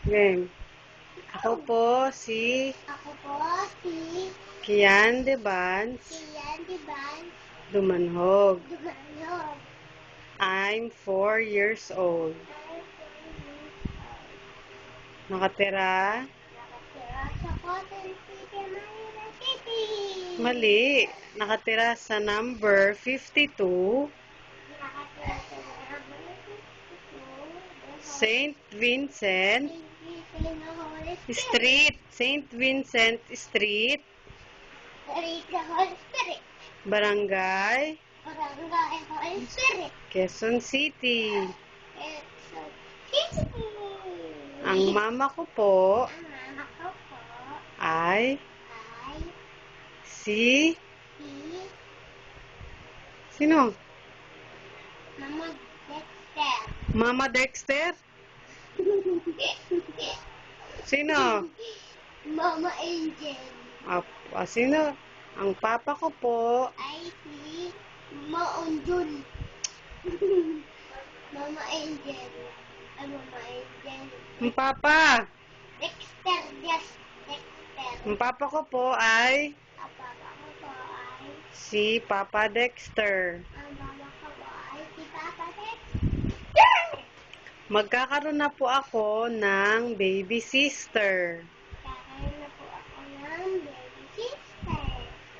Game. Ako po si Kian Devans Dumanhog. I'm 4 years old. Nakatira? sa Cotton City, Manila City. Mali. Nakatira sa number 52, Nakatira sa number 52, St. Vincent Street. St. Vincent Street, Holy Spirit. Barangay, Holy Spirit. Quezon City. Quezon City. Ang mama ko po Ang mama ko po ay ay si... si Sino? Mama Dexter. Mama Dexter? Sino? Mama Angel. Sino? Ang papa ko po Ay si Maunjun. Mama Angel. Ay, Mama Angel. ang papa. Dexter, yes, Dexter. Ang papa ko po ay Ang papa ko po ay, si Papa Dexter. ang mama ko po ay si Papa Dexter. Magkakaroon na po ako ng baby sister. Kakaroon na po ako ng baby sister.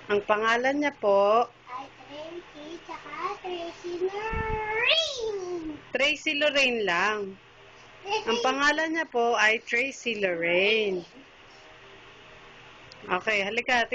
Ang pangalan niya po, Ay Tracy, tsaka Tracy Lorraine. Tracy Lorraine lang. Ang pangalan niya po ay Tracy Lorraine. Okay, halika.